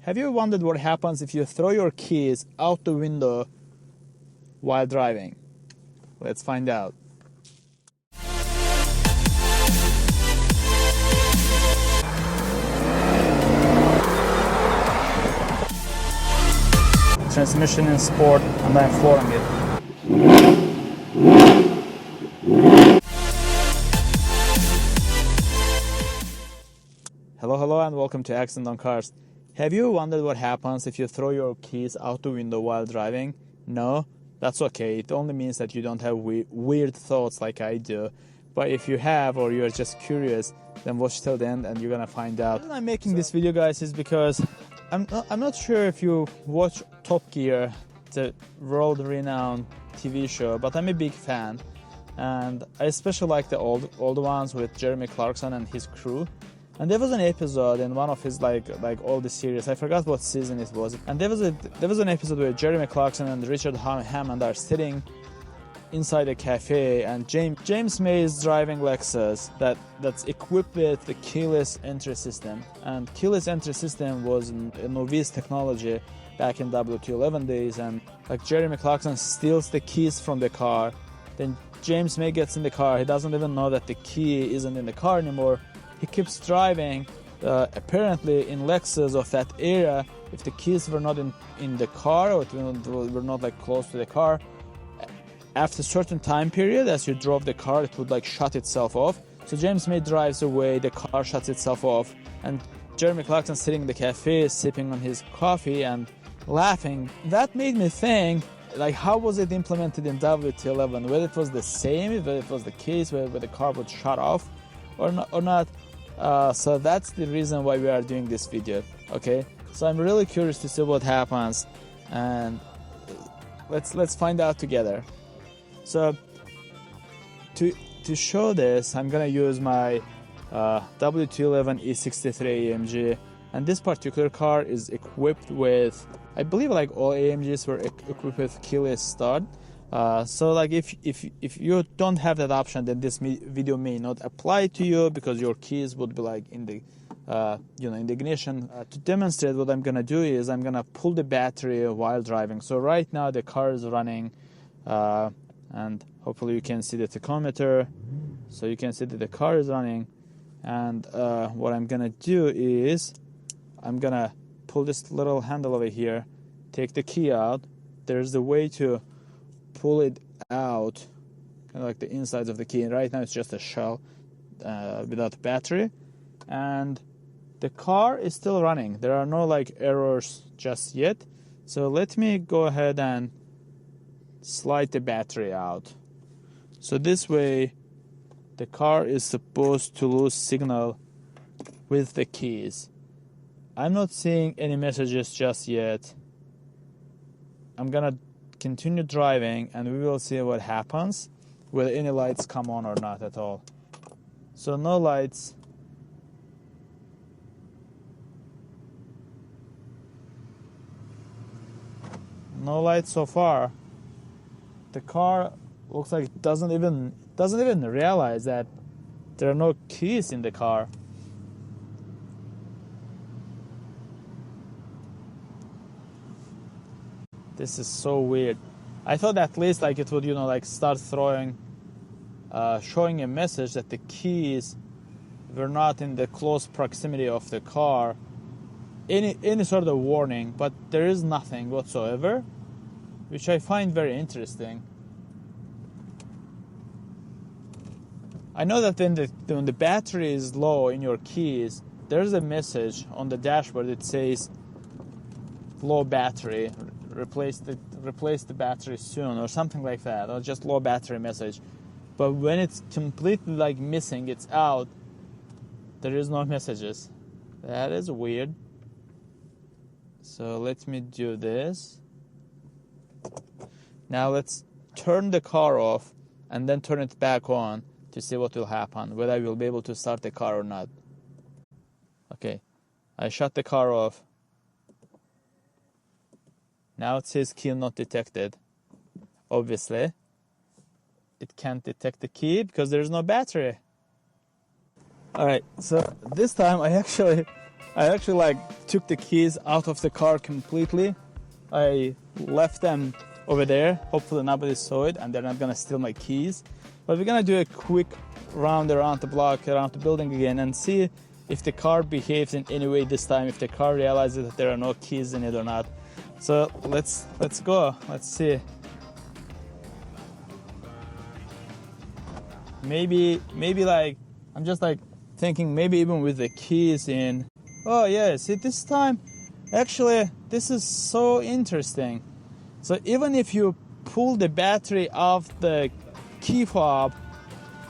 Have you wondered what happens if you throw your keys out the window while driving? Let's find out. Transmission in sport, and I'm flooring it. Hello and welcome to Accident on Cars. Have you wondered what happens if you throw your keys out the window while driving? No? That's okay. It only means that you don't have weird thoughts like I do. But if you have, or you're just curious, then watch till the end and you're gonna find out. The reason I'm making this video, guys, is because I'm not sure if you watch Top Gear, the world-renowned TV show, but I'm a big fan. And I especially like the old ones with Jeremy Clarkson and his crew. And there was an episode in one of his like all the series. I forgot what season it was. And there was an episode where Jeremy Clarkson and Richard Hammond are sitting inside a cafe, and James May is driving Lexus that's equipped with the keyless entry system. And keyless entry system was a novice technology back in w211 days. And like Jeremy Clarkson steals the keys from the car. Then James May gets in the car. He doesn't even know that the key isn't in the car anymore. He keeps driving. Apparently in Lexus of that era, if the keys were not in the car, or were not like close to the car, after a certain time period, as you drove the car, it would like shut itself off. So James May drives away, the car shuts itself off, and Jeremy Clarkson sitting in the cafe sipping on his coffee and laughing. That made me think, like, how was it implemented in w211? Whether it was the same, whether it was the case where the car would shut off or not. So that's the reason why we are doing this video. Okay, so I'm really curious to see what happens, and let's find out together. So to show this, I'm gonna use my w211 E63 AMG, and this particular car is equipped with, I believe like all AMGs were equipped with keyless start. So like if you don't have that option, then this video may not apply to you, because your keys would be like in the in the ignition. To demonstrate, what I'm gonna do is I'm gonna pull the battery while driving. So right now the car is running, and hopefully you can see the tachometer, so you can see that the car is running. And what I'm gonna do is I'm gonna pull this little handle over here, take the key out. There's a way to pull it out, kind of like the insides of the key. Right now it's just a shell without battery, and the car is still running. There are no like errors just yet. So let me go ahead and slide the battery out. So this way the car is supposed to lose signal with the keys. I'm not seeing any messages just yet. I'm gonna continue driving and we will see what happens, whether any lights come on or not at all. So no lights. No lights so far. The car looks like it doesn't even realize that there are no keys in the car. This is so weird. I thought at least like it would, like start showing a message that the keys were not in the close proximity of the car. Any sort of warning, but there is nothing whatsoever, which I find very interesting. I know that when the battery is low in your keys, there's a message on the dashboard that says low battery. Replace the battery soon, or something like that, or just low battery message. But when it's completely like missing, it's out, there is no messages. That is weird. So let me do this. Now let's turn the car off and then turn it back on to see what will happen, whether I will be able to start the car or not. Okay, I shut the car off. Now it says key not detected. Obviously, it can't detect the key because there's no battery. Alright, so this time I actually I actually like took the keys out of the car completely. I left them over there. Hopefully nobody saw it and they're not gonna steal my keys. But we're gonna do a quick round around the block, around the building again, and see if the car behaves in any way this time, if the car realizes that there are no keys in it or not. So let's go. Let's see. Maybe like I'm just like thinking maybe even with the keys in. Oh yeah, see this time actually this is so interesting. So even if you pull the battery off the key fob,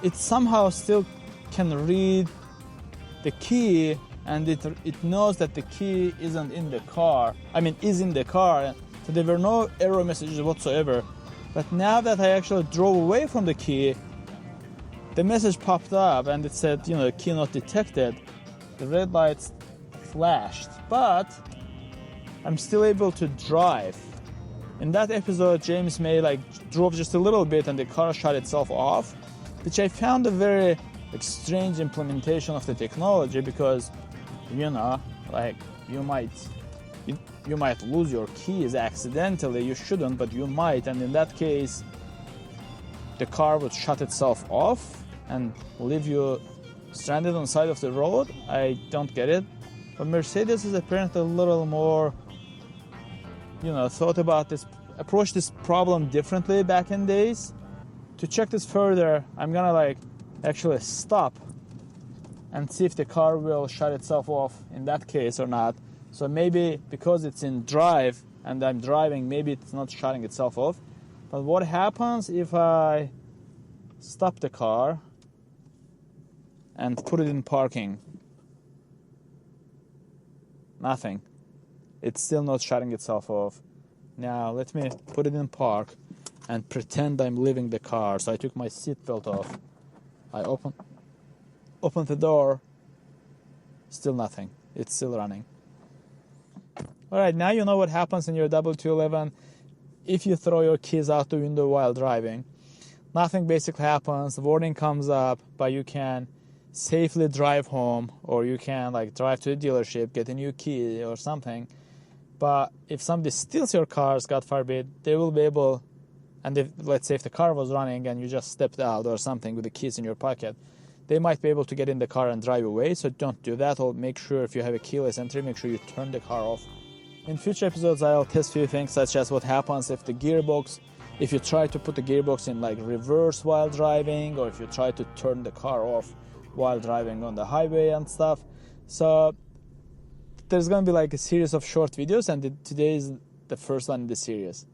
it somehow still can read the key, and it knows that the key isn't in the car. I mean, is in the car. So there were no error messages whatsoever. But now that I actually drove away from the key, the message popped up and it said, key not detected. The red lights flashed, but I'm still able to drive. In that episode, James May drove just a little bit and the car shut itself off, which I found a very strange implementation of the technology, because you might lose your keys accidentally. You shouldn't, but you might, and in that case the car would shut itself off and leave you stranded on the side of the road. I don't get it. But Mercedes is apparently a little more thought about this, approached this problem differently back in days. To check this further, I'm gonna actually stop and see if the car will shut itself off in that case or not. So maybe because it's in drive and I'm driving, maybe it's not shutting itself off. But what happens if I stop the car and put it in parking? Nothing. It's still not shutting itself off. Now let me put it in park and pretend I'm leaving the car. So I took my seatbelt off. I opened the door. Still nothing. It's still running. Alright, now you know what happens in your w211 if you throw your keys out the window while driving. Nothing basically happens. The warning comes up, but you can safely drive home, or you can drive to the dealership, get a new key or something. But if somebody steals your cars, God forbid, they will be able, and let's say if the car was running and you just stepped out or something with the keys in your pocket, they might be able to get in the car and drive away. So don't do that. Or make sure if you have a keyless entry, make sure you turn the car off. In future episodes, I'll test few things, such as what happens if if you try to put the gearbox in reverse while driving, or if you try to turn the car off while driving on the highway and stuff. So there's going to be a series of short videos, and today is the first one in the series.